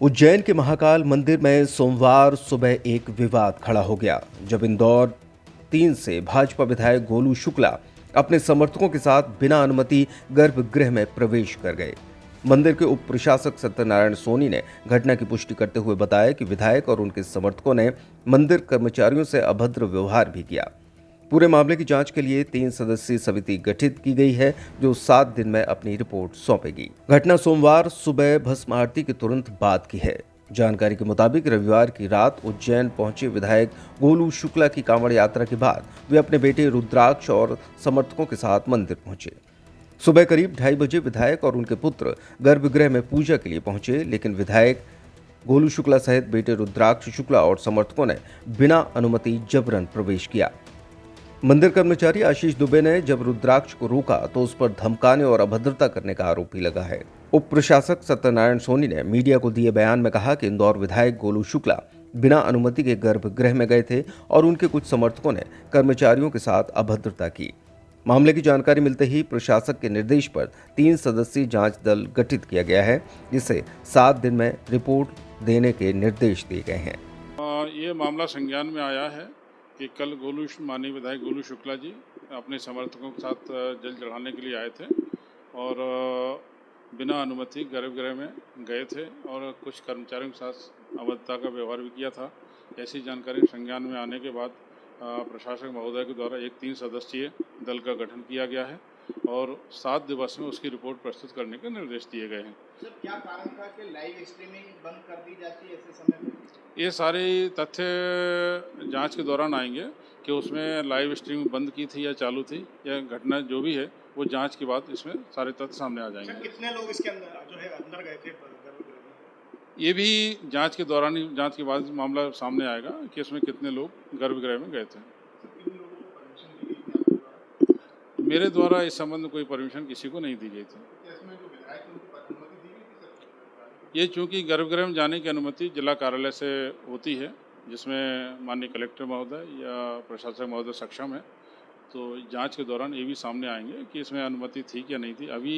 उज्जैन के महाकाल मंदिर में सोमवार सुबह एक विवाद खड़ा हो गया जब इंदौर 3 से भाजपा विधायक गोलू शुक्ला अपने समर्थकों के साथ बिना अनुमति गर्भगृह में प्रवेश कर गए। मंदिर के उप प्रशासक सत्यनारायण सोनी ने घटना की पुष्टि करते हुए बताया कि विधायक और उनके समर्थकों ने मंदिर कर्मचारियों से अभद्र व्यवहार भी किया। पूरे मामले की जांच के लिए 3 सदस्यीय समिति गठित की गई है जो 7 दिन में अपनी रिपोर्ट सौंपेगी। घटना सोमवार सुबह भस्म आरती के तुरंत बाद की है। जानकारी के मुताबिक रविवार की रात उज्जैन पहुंचे विधायक गोलू शुक्ला की कांवड़ यात्रा के बाद वे अपने बेटे रुद्राक्ष और समर्थकों के साथ मंदिर पहुंचे। सुबह करीब 2:30 बजे विधायक और उनके पुत्र गर्भगृह में पूजा के लिए पहुंचे, लेकिन विधायक गोलू शुक्ला सहित बेटे रुद्राक्ष शुक्ला और समर्थकों ने बिना अनुमति जबरन प्रवेश किया। मंदिर कर्मचारी आशीष दुबे ने जब रुद्राक्ष को रोका तो उस पर धमकाने और अभद्रता करने का आरोप भी लगा है। उप प्रशासक सत्यनारायण सोनी ने मीडिया को दिए बयान में कहा कि इंदौर विधायक गोलू शुक्ला बिना अनुमति के गर्भगृह में गए थे और उनके कुछ समर्थकों ने कर्मचारियों के साथ अभद्रता की। मामले की जानकारी मिलते ही प्रशासक के निर्देश पर 3 सदस्यीय जांच दल गठित किया गया है, जिसे 7 दिन में रिपोर्ट देने के निर्देश दिए गए हैं। ये मामला संज्ञान में आया है कि कल माननीय विधायक गोलू शुक्ला जी अपने समर्थकों के साथ जल चढ़ाने के लिए आए थे और बिना अनुमति गर्भगृह में गए थे और कुछ कर्मचारियों के साथ अभद्रता का व्यवहार भी किया था। ऐसी जानकारी संज्ञान में आने के बाद प्रशासक महोदय के द्वारा एक 3 सदस्यीय दल का गठन किया गया है और 7 दिवस में उसकी रिपोर्ट प्रस्तुत करने के निर्देश दिए गए हैं। सर, क्या कारण था कि लाइव स्ट्रीमिंग बंद कर दी जाती है ऐसे समय में? ये सारे तथ्य जांच के दौरान आएंगे कि उसमें लाइव स्ट्रीमिंग बंद की थी या चालू थी या घटना जो भी है वो जांच के बाद इसमें सारे तथ्य सामने आ जाएंगे। कितने लोग इसके अंदर गए थे गर्भगृह में? ये भी जांच के दौरान ही, जांच के बाद मामला सामने आएगा कि इसमें कितने लोग गर्भगृह में गए थे। मेरे द्वारा इस संबंध में कोई परमिशन किसी को नहीं दी गई थी। ये चूँकि गर्भगृह में जाने की अनुमति जिला कार्यालय से होती है, जिसमें माननीय कलेक्टर महोदय या प्रशासक महोदय सक्षम है, तो जांच के दौरान ये भी सामने आएंगे कि इसमें अनुमति थी क्या नहीं थी। अभी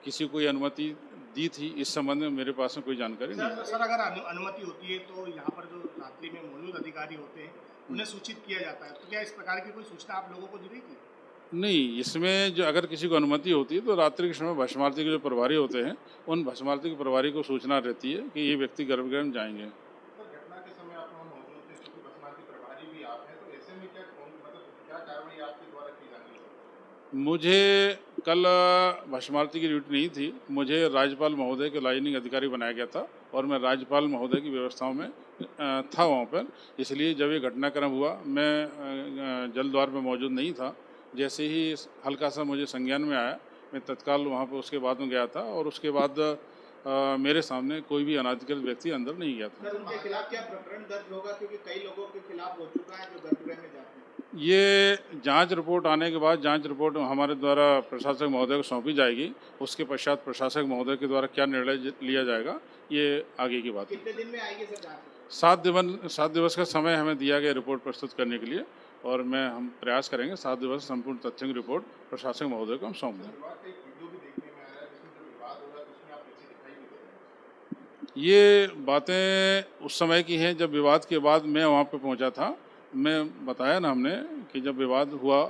किसी को अनुमति दी थी इस संबंध में मेरे पास में कोई जानकारी नहीं। सर, अगर अनुमति होती है तो यहाँ पर जो रात्रि में मौजूद अधिकारी होते हैं उन्हें सूचित किया जाता है, तो क्या इस प्रकार की कोई सूचना आप लोगों को दी गई थी? नहीं, इसमें जो अगर किसी को अनुमति होती है तो रात्रि के समय भस्म आरती के जो प्रभारी होते हैं उन भस्म आरती के प्रभारी को सूचना रहती है कि ये व्यक्ति गर्भगृह में जाएंगे। तो घटना के समय आप वहाँ मौजूद थे, क्योंकि भस्म आरती प्रभारी भी आप हैं, तो ऐसे में क्या कार्रवाई आपके द्वारा की जानी है? मुझे कल भस्म आरती की ड्यूटी नहीं थी, मुझे राज्यपाल महोदय के लाइनिंग अधिकारी बनाया गया था और मैं राज्यपाल महोदय की व्यवस्थाओं में था वहाँ पर। इसलिए जब ये घटनाक्रम हुआ मैं जलद्वार में मौजूद नहीं था। जैसे ही हल्का सा मुझे संज्ञान में आया मैं तत्काल वहाँ पर उसके बाद में गया था और उसके बाद मेरे सामने कोई भी अनाधिकृत व्यक्ति अंदर नहीं गया था। सर, उनके खिलाफ क्या प्रकरण दर्ज होगा, क्योंकि कई लोगों के खिलाफ हो चुका है जो गर्भगृह में जाते हैं? ये जांच रिपोर्ट आने के बाद जांच रिपोर्ट हमारे द्वारा प्रशासक महोदय को सौंपी जाएगी। उसके पश्चात प्रशासक महोदय के द्वारा क्या निर्णय लिया जाएगा ये आगे की बात है। कितने दिन में आएगी सर जांच? 7 दिवस का समय हमें दिया गया रिपोर्ट प्रस्तुत करने के लिए और हम प्रयास करेंगे 7 दिवस संपूर्ण तथ्यों की रिपोर्ट प्रशासक महोदय को हम सौंप दें। ये बातें उस समय की हैं जब विवाद के बाद मैं वहाँ पे पहुँचा था। मैं बताया ना हमने कि जब विवाद हुआ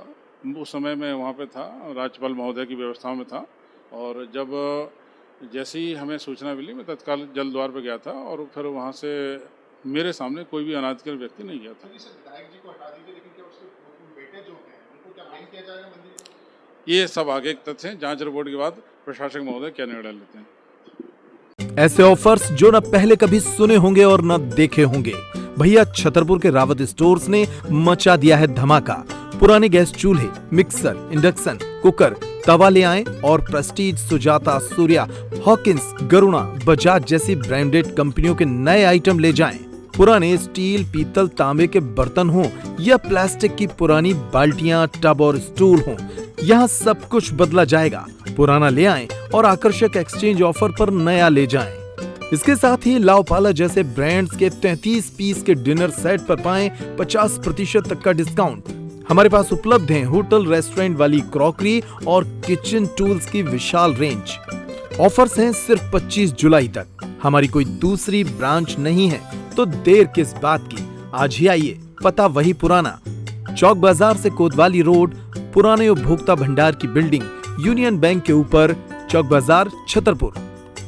उस समय मैं वहाँ पे था, राज्यपाल महोदय की व्यवस्थाओं में था और जब जैसे ही हमें सूचना मिली मैं तत्काल जलद्वार पे गया था और फिर वहाँ से मेरे सामने कोई भी अनाधिकृत व्यक्ति नहीं गया था। ये सब आगे के तथ्य हैं। जांच रिपोर्ट के बाद प्रशासक महोदय क्या निर्णय लेते हैं। ऐसे ऑफर्स जो न पहले कभी सुने होंगे और न देखे होंगे, भैया छतरपुर के रावत स्टोर्स ने मचा दिया है धमाका। पुराने गैस चूल्हे, मिक्सर, इंडक्शन, कुकर, तवा ले आएं और प्रेस्टीज, सुजाता, सूर्या, हॉकिंस, गरुणा, बजाज जैसी ब्रांडेड कंपनियों के नए आइटम ले जाएं। पुराने स्टील, पीतल, तांबे के बर्तन हों या प्लास्टिक की पुरानी बाल्टियां, टब और स्टूल हों, यहाँ सब कुछ बदला जाएगा। पुराना ले आएं और आकर्षक एक्सचेंज ऑफर पर नया ले जाएं। इसके साथ ही लाओपाला जैसे ब्रांड्स के 33 पीस के डिनर सेट पर पाएं 50% तक का डिस्काउंट। हमारे पास उपलब्ध हैं होटल रेस्टोरेंट वाली क्रॉकरी और किचन टूल्स की विशाल रेंज। ऑफर्स हैं सिर्फ 25 जुलाई तक। हमारी कोई दूसरी ब्रांच नहीं है, तो देर किस बात की, आज ही आइए। पता वही पुराना, चौक बाजार से कोतवाली रोड, पुराने उपभोक्ता भंडार की बिल्डिंग, यूनियन बैंक के ऊपर, चौक बाजार, छतरपुर।